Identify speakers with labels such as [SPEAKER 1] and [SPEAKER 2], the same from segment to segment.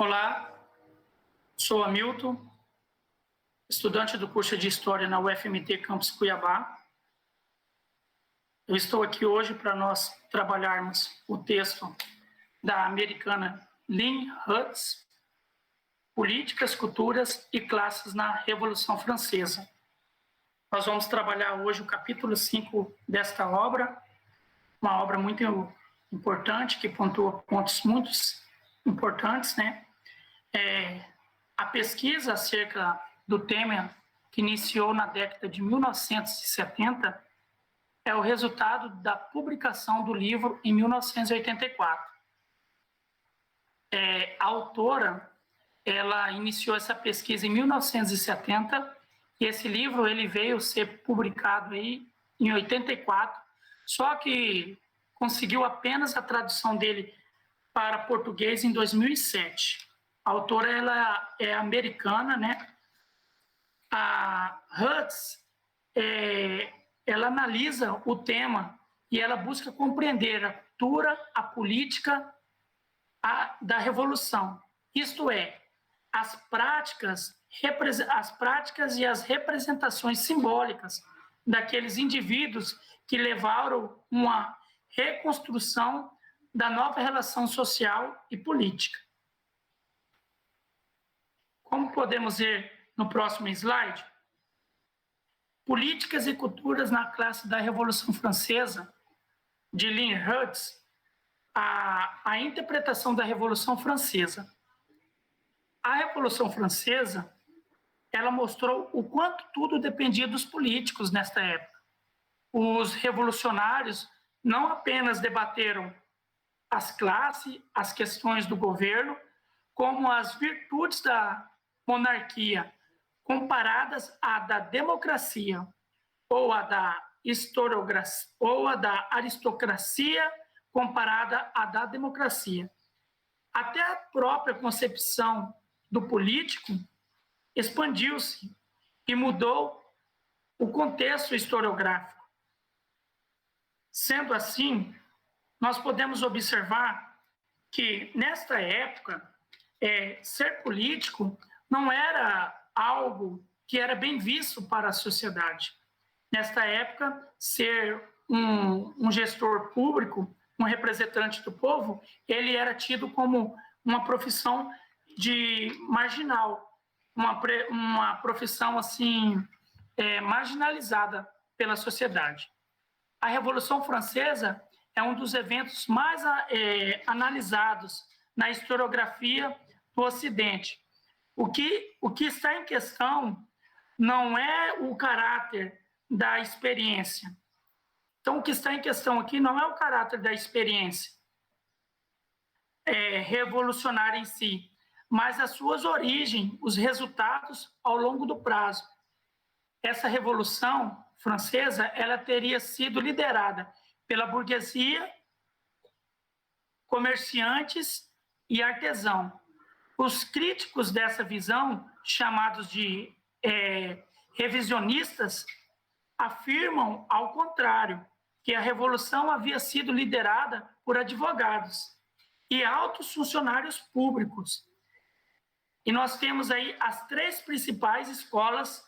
[SPEAKER 1] Olá, sou Hamilton, estudante do curso de História na UFMT Campus Cuiabá. Eu estou aqui hoje para nós trabalharmos o texto da americana Lynn Hutz, Políticas, Culturas e Classes na Revolução Francesa. Nós vamos trabalhar hoje o capítulo 5 desta obra, uma obra muito importante, que pontua pontos muito importantes, né? A pesquisa acerca do tema, que iniciou na década de 1970, é o resultado da publicação do livro em 1984. A autora, ela iniciou essa pesquisa em 1970, e esse livro ele veio ser publicado aí em 84, só que conseguiu apenas a tradução dele para português em 2007. A autora ela é americana, né? A Hutz, ela analisa o tema e ela busca compreender a cultura, a política da revolução. Isto é, as práticas e as representações simbólicas daqueles indivíduos que levaram uma reconstrução da nova relação social e política. Como podemos ver no próximo slide, Políticas e Culturas na Classe da Revolução Francesa, de Lynn Hutz, a interpretação da Revolução Francesa. A Revolução Francesa, ela mostrou o quanto tudo dependia dos políticos nesta época. Os revolucionários não apenas debateram as classes, as questões do governo, como as virtudes da monarquia comparadas à da democracia ou à da historiografia ou à da aristocracia comparada à da democracia. Até a própria concepção do político expandiu-se e mudou o contexto historiográfico. Sendo assim, nós podemos observar que, nesta época, ser político não era algo que era bem visto para a sociedade. Nesta época, ser um gestor público, um representante do povo, ele era tido como uma profissão de marginal, uma profissão assim marginalizada pela sociedade. A Revolução Francesa é um dos eventos mais analisados na historiografia do Ocidente. O que está em questão não é o caráter da experiência. Então, o que está em questão aqui não é o caráter da experiência revolucionária em si, mas as suas origens, os resultados ao longo do prazo. Essa Revolução Francesa, ela teria sido liderada pela burguesia, comerciantes e artesão. Os críticos dessa visão, chamados de revisionistas, afirmam, ao contrário, que a Revolução havia sido liderada por advogados e altos funcionários públicos. E nós temos aí as três principais escolas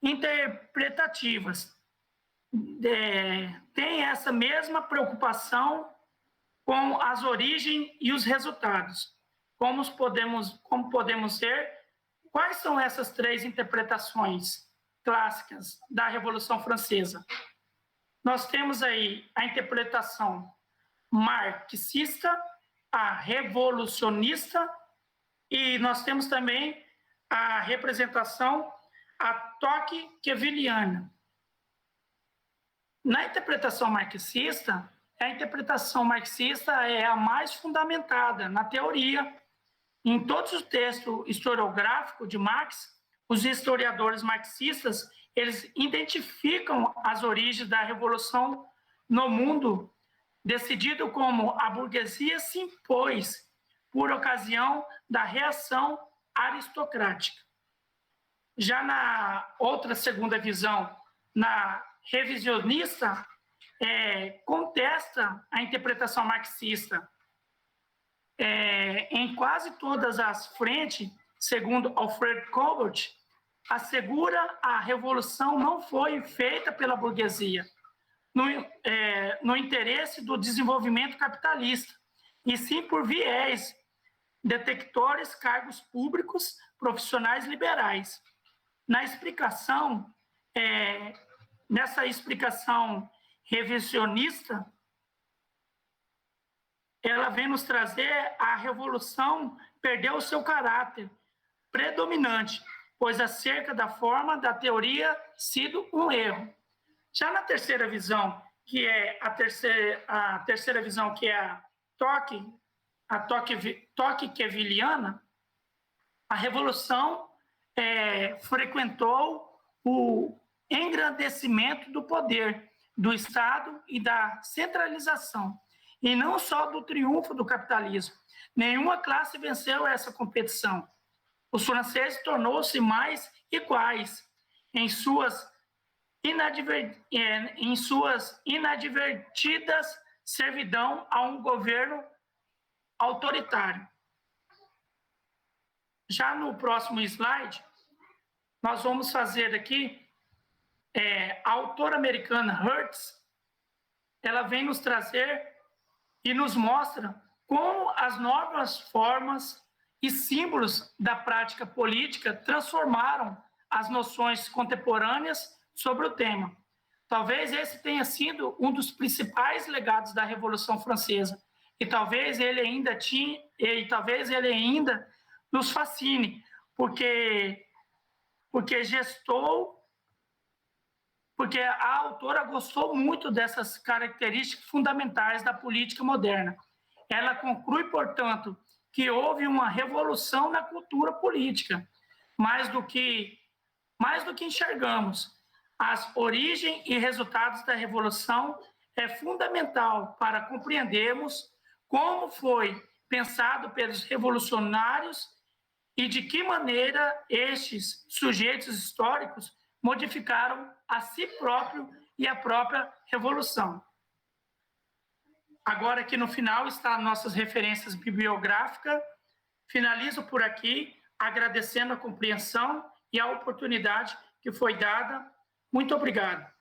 [SPEAKER 1] interpretativas. Tem essa mesma preocupação com as origens e os resultados. Como podemos ver, quais são essas três interpretações clássicas da Revolução Francesa? Nós temos aí a interpretação marxista, a revolucionista, e nós temos também a representação a Tocquevilleana. Na interpretação marxista, a interpretação marxista é a mais fundamentada na teoria. Em todos os textos historiográficos de Marx, os historiadores marxistas, eles identificam as origens da revolução no mundo, decidido como a burguesia se impôs por ocasião da reação aristocrática. Já na outra segunda visão, na revisionista, contesta a interpretação marxista em quase todas as frentes, segundo Alfred Colbert, assegura a revolução não foi feita pela burguesia no interesse do desenvolvimento capitalista, e sim por viés detectores, cargos públicos, profissionais liberais. Nessa explicação revisionista, ela vem nos trazer a revolução perdeu o seu caráter predominante, pois acerca da forma da teoria sido um erro. Já na terceira visão, que é a terceira visão, que é a Tocquevilleana, a revolução frequentou o engrandecimento do poder do Estado e da centralização, e não só do triunfo do capitalismo. Nenhuma classe venceu essa competição. Os franceses tornou-se mais iguais em suas inadvertidas servidão a um governo autoritário. Já no próximo slide, nós vamos fazer aqui, a autora americana Hertz, ela vem nos trazer e nos mostra como as novas formas e símbolos da prática política transformaram as noções contemporâneas sobre o tema. Talvez esse tenha sido um dos principais legados da Revolução Francesa, e talvez ele ainda nos fascine, porque a autora gostou muito dessas características fundamentais da política moderna. Ela conclui, portanto, que houve uma revolução na cultura política, mais do que enxergamos. As origens e resultados da revolução é fundamental para compreendermos como foi pensado pelos revolucionários e de que maneira estes sujeitos históricos modificaram a si próprio e a própria revolução. Agora, aqui no final, estão nossas referências bibliográficas. Finalizo por aqui, agradecendo a compreensão e a oportunidade que foi dada. Muito obrigado.